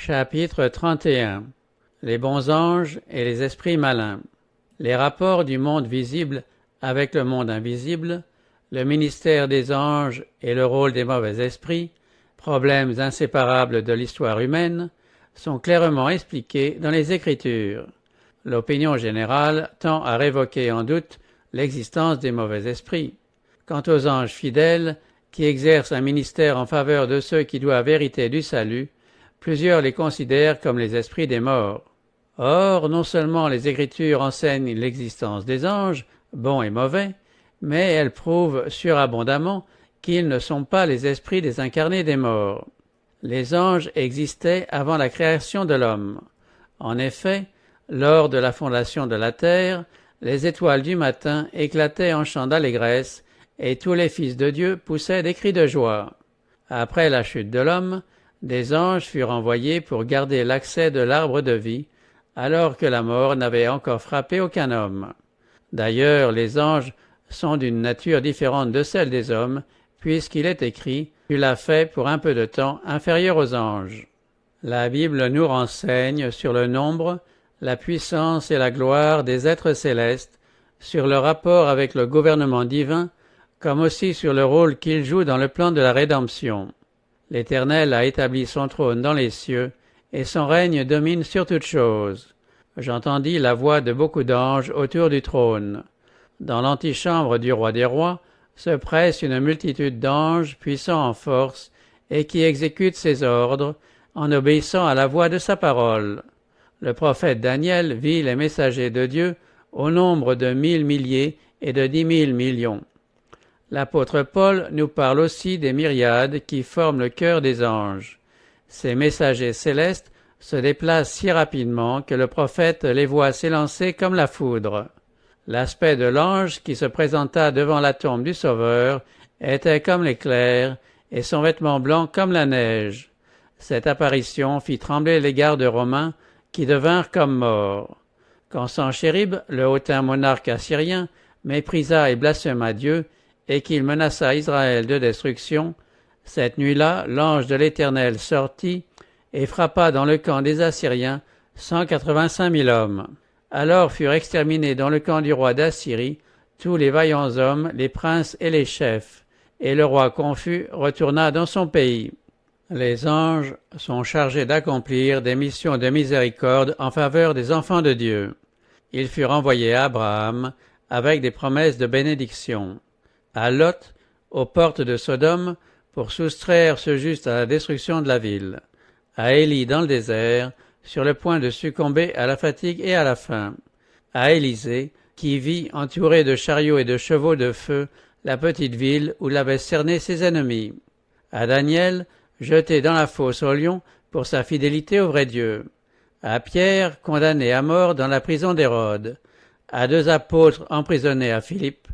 Chapitre 31. Les bons anges et les esprits malins. Les rapports du monde visible avec le monde invisible, le ministère des anges et le rôle des mauvais esprits, problèmes inséparables de l'histoire humaine, sont clairement expliqués dans les Écritures. L'opinion générale tend à révoquer en doute l'existence des mauvais esprits. Quant aux anges fidèles, qui exercent un ministère en faveur de ceux qui doivent hériter du salut, plusieurs les considèrent comme les esprits des morts. Or, non seulement les Écritures enseignent l'existence des anges, bons et mauvais, mais elles prouvent surabondamment qu'ils ne sont pas les esprits désincarnés des morts. Les anges existaient avant la création de l'homme. En effet, lors de la fondation de la terre, les étoiles du matin éclataient en chants d'allégresse, et tous les fils de Dieu poussaient des cris de joie. Après la chute de l'homme, des anges furent envoyés pour garder l'accès de l'arbre de vie, alors que la mort n'avait encore frappé aucun homme. D'ailleurs, les anges sont d'une nature différente de celle des hommes, puisqu'il est écrit « Tu l'as fait pour un peu de temps inférieur aux anges ». La Bible nous renseigne sur le nombre, la puissance et la gloire des êtres célestes, sur le rapport avec le gouvernement divin, comme aussi sur le rôle qu'ils jouent dans le plan de la rédemption. L'Éternel a établi son trône dans les cieux, et son règne domine sur toutes choses. J'entendis la voix de beaucoup d'anges autour du trône. Dans l'antichambre du roi des rois se presse une multitude d'anges puissants en force, et qui exécutent ses ordres, en obéissant à la voix de sa parole. Le prophète Daniel vit les messagers de Dieu au nombre de 1000 milliers et de 10 000 millions. L'apôtre Paul nous parle aussi des myriades qui forment le cœur des anges. Ces messagers célestes se déplacent si rapidement que le prophète les voit s'élancer comme la foudre. L'aspect de l'ange qui se présenta devant la tombe du Sauveur était comme l'éclair, et son vêtement blanc comme la neige. Cette apparition fit trembler les gardes romains, qui devinrent comme morts. Quand Sanchérib, le hautain monarque assyrien, méprisa et blasphéma Dieu, et qu'il menaça Israël de destruction, cette nuit-là, l'ange de l'Éternel sortit et frappa dans le camp des Assyriens 185 000 hommes. Alors furent exterminés dans le camp du roi d'Assyrie tous les vaillants hommes, les princes et les chefs, et le roi confus retourna dans son pays. Les anges sont chargés d'accomplir des missions de miséricorde en faveur des enfants de Dieu. Ils furent envoyés à Abraham avec des promesses de bénédiction, à Lot, aux portes de Sodome, pour soustraire ce juste à la destruction de la ville, à Élie dans le désert, sur le point de succomber à la fatigue et à la faim, à Élisée, qui vit, entouré de chariots et de chevaux de feu, la petite ville où l'avaient cerné ses ennemis, à Daniel, jeté dans la fosse aux lions pour sa fidélité au vrai Dieu, à Pierre, condamné à mort dans la prison d'Hérode, à 2 apôtres emprisonnés à Philippe,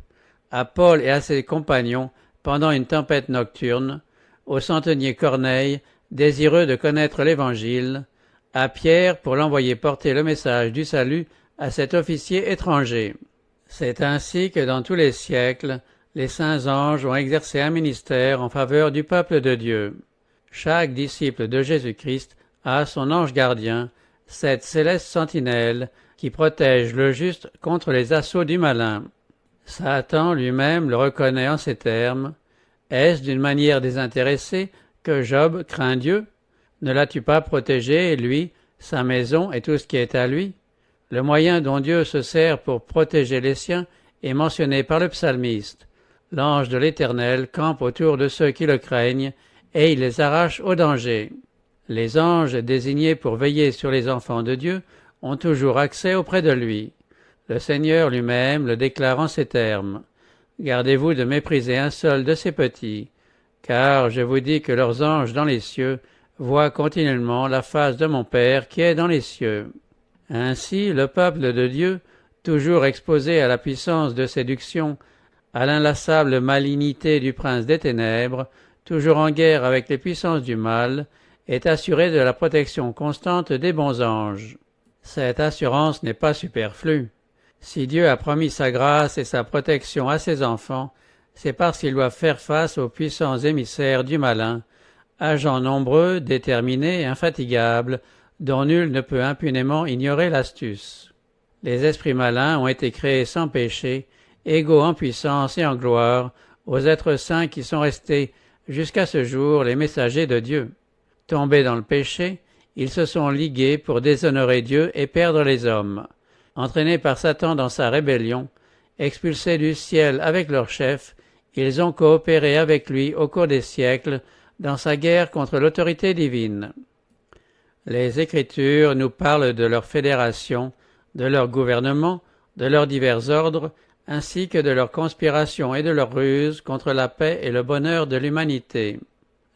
à Paul et à ses compagnons pendant une tempête nocturne, au centenier Corneille, désireux de connaître l'Évangile, à Pierre pour l'envoyer porter le message du salut à cet officier étranger. C'est ainsi que dans tous les siècles, les saints anges ont exercé un ministère en faveur du peuple de Dieu. Chaque disciple de Jésus-Christ a son ange gardien, cette céleste sentinelle qui protège le juste contre les assauts du malin. Satan lui-même le reconnaît en ces termes. Est-ce d'une manière désintéressée que Job craint Dieu? Ne l'as-tu pas protégé, lui, sa maison et tout ce qui est à lui? Le moyen dont Dieu se sert pour protéger les siens est mentionné par le psalmiste. L'ange de l'Éternel campe autour de ceux qui le craignent, et il les arrache au danger. Les anges désignés pour veiller sur les enfants de Dieu ont toujours accès auprès de lui. Le Seigneur lui-même le déclare en ces termes. Gardez-vous de mépriser un seul de ces petits, car je vous dis que leurs anges dans les cieux voient continuellement la face de mon Père qui est dans les cieux. Ainsi, le peuple de Dieu, toujours exposé à la puissance de séduction, à l'inlassable malignité du prince des ténèbres, toujours en guerre avec les puissances du mal, est assuré de la protection constante des bons anges. Cette assurance n'est pas superflue. Si Dieu a promis sa grâce et sa protection à ses enfants, c'est parce qu'ils doivent faire face aux puissants émissaires du malin, agents nombreux, déterminés, infatigables, dont nul ne peut impunément ignorer l'astuce. Les esprits malins ont été créés sans péché, égaux en puissance et en gloire aux êtres saints qui sont restés jusqu'à ce jour les messagers de Dieu. Tombés dans le péché, ils se sont ligués pour déshonorer Dieu et perdre les hommes. Entraînés par Satan dans sa rébellion, expulsés du ciel avec leur chef, ils ont coopéré avec lui au cours des siècles dans sa guerre contre l'autorité divine. Les Écritures nous parlent de leur fédération, de leur gouvernement, de leurs divers ordres, ainsi que de leurs conspirations et de leurs ruses contre la paix et le bonheur de l'humanité.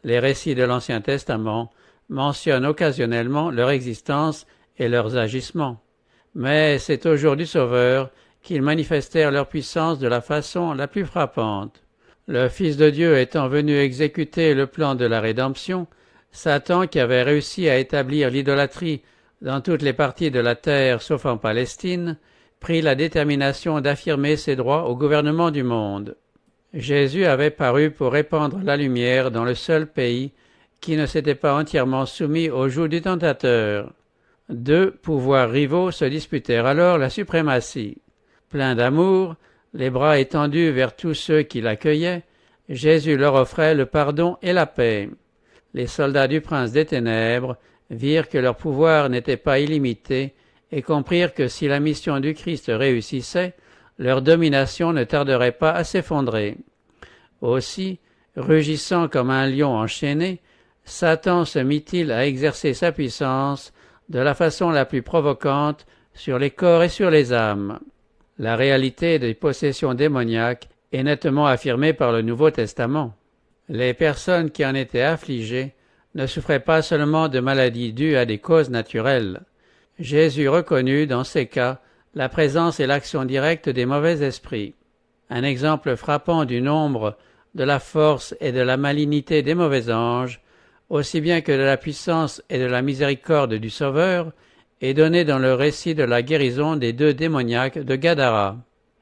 Les récits de l'Ancien Testament mentionnent occasionnellement leur existence et leurs agissements. Mais c'est au jour du Sauveur qu'ils manifestèrent leur puissance de la façon la plus frappante. Le Fils de Dieu étant venu exécuter le plan de la rédemption, Satan, qui avait réussi à établir l'idolâtrie dans toutes les parties de la terre sauf en Palestine, prit la détermination d'affirmer ses droits au gouvernement du monde. Jésus avait paru pour répandre la lumière dans le seul pays qui ne s'était pas entièrement soumis au joug du tentateur. Deux pouvoirs rivaux se disputèrent alors la suprématie. Plein d'amour, les bras étendus vers tous ceux qui l'accueillaient, Jésus leur offrait le pardon et la paix. Les soldats du prince des ténèbres virent que leur pouvoir n'était pas illimité et comprirent que si la mission du Christ réussissait, leur domination ne tarderait pas à s'effondrer. Aussi, rugissant comme un lion enchaîné, Satan se mit-il à exercer sa puissance de la façon la plus provocante sur les corps et sur les âmes. La réalité des possessions démoniaques est nettement affirmée par le Nouveau Testament. Les personnes qui en étaient affligées ne souffraient pas seulement de maladies dues à des causes naturelles. Jésus reconnut dans ces cas la présence et l'action directe des mauvais esprits. Un exemple frappant du nombre, de la force et de la malignité des mauvais anges, aussi bien que de la puissance et de la miséricorde du Sauveur, est donné dans le récit de la guérison des deux démoniaques de Gadara.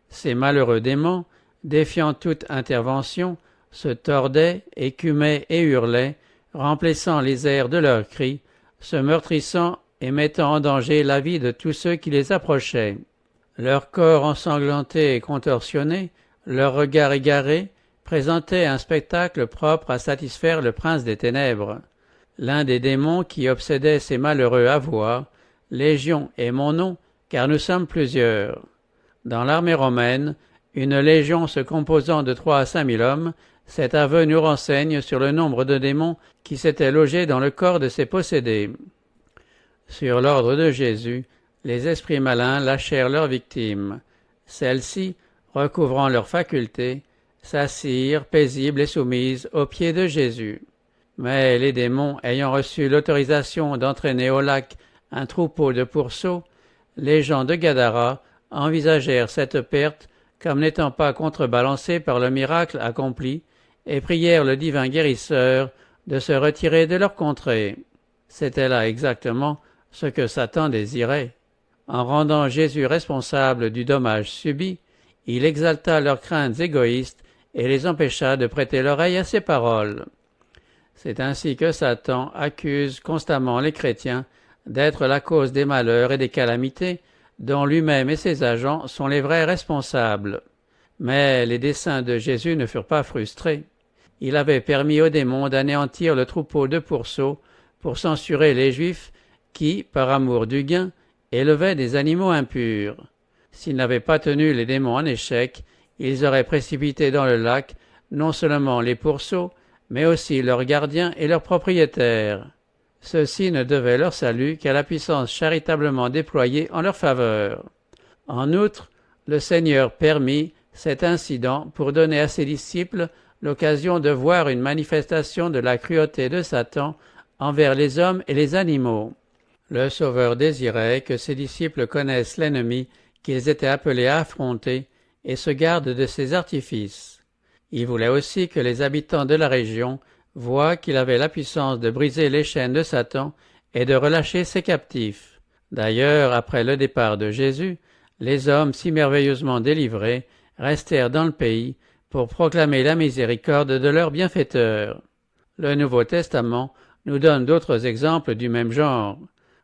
Ces malheureux démons, défiant toute intervention, se tordaient, écumaient et hurlaient, remplissant les airs de leurs cris, se meurtrissant et mettant en danger la vie de tous ceux qui les approchaient. Leur corps ensanglanté et contorsionné, leur regard égaré, présentaient un spectacle propre à satisfaire le prince des ténèbres. L'un des démons qui obsédait ces malheureux avoua, « Légion est mon nom, car nous sommes plusieurs ». Dans l'armée romaine, une légion se composant de 3 à 5 000 hommes, cet aveu nous renseigne sur le nombre de démons qui s'étaient logés dans le corps de ces possédés. Sur l'ordre de Jésus, les esprits malins lâchèrent leurs victimes. Celles-ci, recouvrant leurs facultés, s'assirent, paisibles et soumises, aux pieds de Jésus. Mais les démons, ayant reçu l'autorisation d'entraîner au lac un troupeau de pourceaux, les gens de Gadara envisagèrent cette perte comme n'étant pas contrebalancée par le miracle accompli, et prièrent le divin guérisseur de se retirer de leur contrée. C'était là exactement ce que Satan désirait. En rendant Jésus responsable du dommage subi, il exalta leurs craintes égoïstes et les empêcha de prêter l'oreille à ses paroles. C'est ainsi que Satan accuse constamment les chrétiens d'être la cause des malheurs et des calamités dont lui-même et ses agents sont les vrais responsables. Mais les desseins de Jésus ne furent pas frustrés. Il avait permis aux démons d'anéantir le troupeau de pourceaux pour censurer les Juifs qui, par amour du gain, élevaient des animaux impurs. S'ils n'avaient pas tenu les démons en échec, ils auraient précipité dans le lac non seulement les pourceaux, mais aussi leurs gardiens et leurs propriétaires. Ceux-ci ne devaient leur salut qu'à la puissance charitablement déployée en leur faveur. En outre, le Seigneur permit cet incident pour donner à ses disciples l'occasion de voir une manifestation de la cruauté de Satan envers les hommes et les animaux. Le Sauveur désirait que ses disciples connaissent l'ennemi qu'ils étaient appelés à affronter et se gardent de ses artifices. Il voulait aussi que les habitants de la région voient qu'il avait la puissance de briser les chaînes de Satan et de relâcher ses captifs. D'ailleurs, après le départ de Jésus, les hommes si merveilleusement délivrés restèrent dans le pays pour proclamer la miséricorde de leur bienfaiteur. Le Nouveau Testament nous donne d'autres exemples du même genre.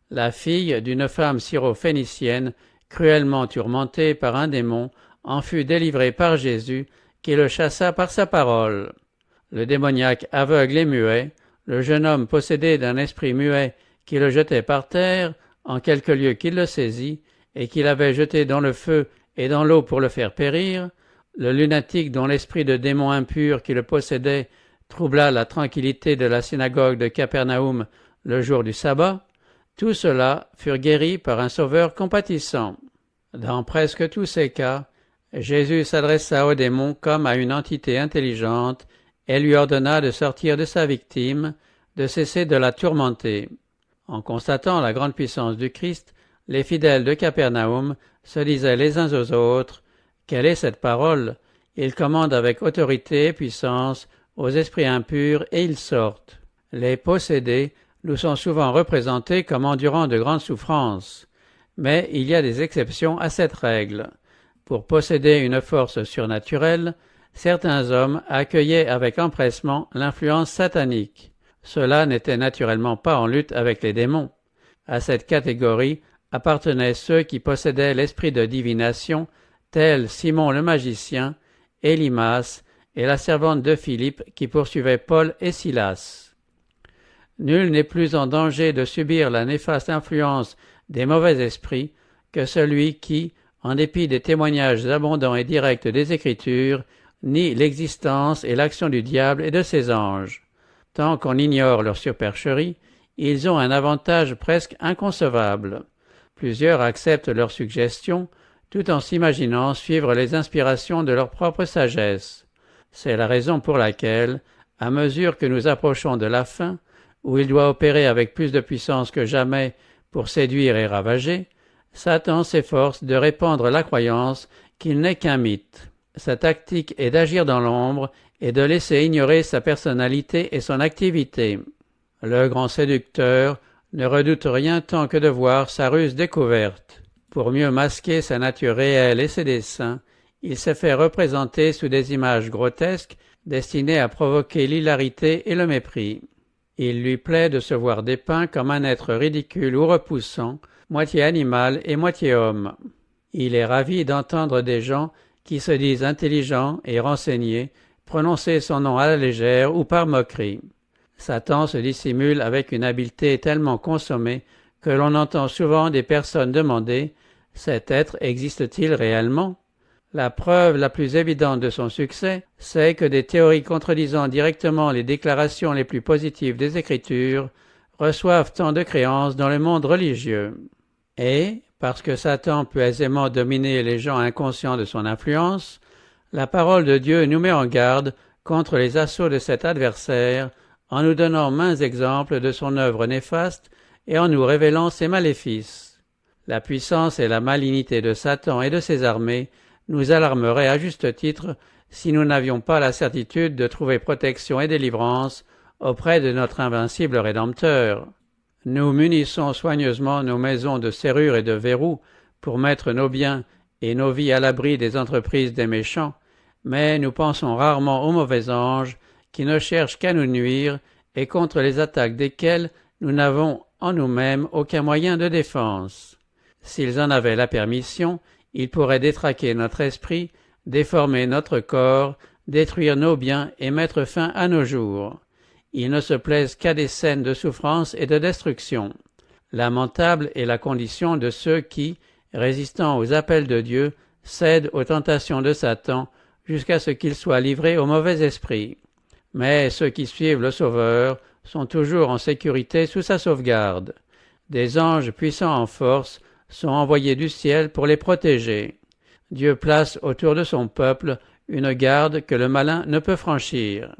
La fille d'une femme syro-phénicienne, cruellement tourmentée par un démon, en fut délivrée par Jésus, qui le chassa par sa parole. Le démoniaque aveugle et muet, le jeune homme possédé d'un esprit muet qui le jetait par terre, en quelque lieu qu'il le saisit, et qu'il avait jeté dans le feu et dans l'eau pour le faire périr, le lunatique dont l'esprit de démon impur qui le possédait troubla la tranquillité de la synagogue de Capernaum le jour du sabbat, tout cela furent guéris par un sauveur compatissant. Dans presque tous ces cas, Jésus s'adressa au démon comme à une entité intelligente et lui ordonna de sortir de sa victime, de cesser de la tourmenter. En constatant la grande puissance du Christ, les fidèles de Capernaum se disaient les uns aux autres « Quelle est cette parole ? Il commande avec autorité et puissance aux esprits impurs et ils sortent. » Les possédés nous sont souvent représentés comme endurant de grandes souffrances. Mais il y a des exceptions à cette règle. Pour posséder une force surnaturelle, certains hommes accueillaient avec empressement l'influence satanique. Cela n'était naturellement pas en lutte avec les démons. À cette catégorie appartenaient ceux qui possédaient l'esprit de divination, tels Simon le magicien, Élymas et la servante de Philippe qui poursuivait Paul et Silas. Nul n'est plus en danger de subir la néfaste influence des mauvais esprits que celui qui, en dépit des témoignages abondants et directs des Écritures, nie l'existence et l'action du diable et de ses anges. Tant qu'on ignore leur supercherie, ils ont un avantage presque inconcevable. Plusieurs acceptent leurs suggestions, tout en s'imaginant suivre les inspirations de leur propre sagesse. C'est la raison pour laquelle, à mesure que nous approchons de la fin, où il doit opérer avec plus de puissance que jamais pour séduire et ravager, Satan s'efforce de répandre la croyance qu'il n'est qu'un mythe. Sa tactique est d'agir dans l'ombre et de laisser ignorer sa personnalité et son activité. Le grand séducteur ne redoute rien tant que de voir sa ruse découverte. Pour mieux masquer sa nature réelle et ses desseins, il s'est fait représenter sous des images grotesques destinées à provoquer l'hilarité et le mépris. Il lui plaît de se voir dépeint comme un être ridicule ou repoussant, moitié animal et moitié homme. Il est ravi d'entendre des gens qui se disent intelligents et renseignés prononcer son nom à la légère ou par moquerie. Satan se dissimule avec une habileté tellement consommée que l'on entend souvent des personnes demander « Cet être existe-t-il réellement ?» La preuve la plus évidente de son succès, c'est que des théories contredisant directement les déclarations les plus positives des Écritures reçoivent tant de créances dans le monde religieux. Et, parce que Satan peut aisément dominer les gens inconscients de son influence, la parole de Dieu nous met en garde contre les assauts de cet adversaire en nous donnant maints exemples de son œuvre néfaste et en nous révélant ses maléfices. La puissance et la malignité de Satan et de ses armées nous alarmeraient à juste titre si nous n'avions pas la certitude de trouver protection et délivrance auprès de notre invincible Rédempteur. Nous munissons soigneusement nos maisons de serrures et de verrous pour mettre nos biens et nos vies à l'abri des entreprises des méchants, mais nous pensons rarement aux mauvais anges qui ne cherchent qu'à nous nuire et contre les attaques desquels nous n'avons en nous-mêmes aucun moyen de défense. S'ils en avaient la permission, ils pourraient détraquer notre esprit, déformer notre corps, détruire nos biens et mettre fin à nos jours. Ils ne se plaisent qu'à des scènes de souffrance et de destruction. Lamentable est la condition de ceux qui, résistant aux appels de Dieu, cèdent aux tentations de Satan jusqu'à ce qu'ils soient livrés au mauvais esprit. Mais ceux qui suivent le Sauveur sont toujours en sécurité sous sa sauvegarde. Des anges puissants en force sont envoyés du ciel pour les protéger. Dieu place autour de son peuple une garde que le malin ne peut franchir.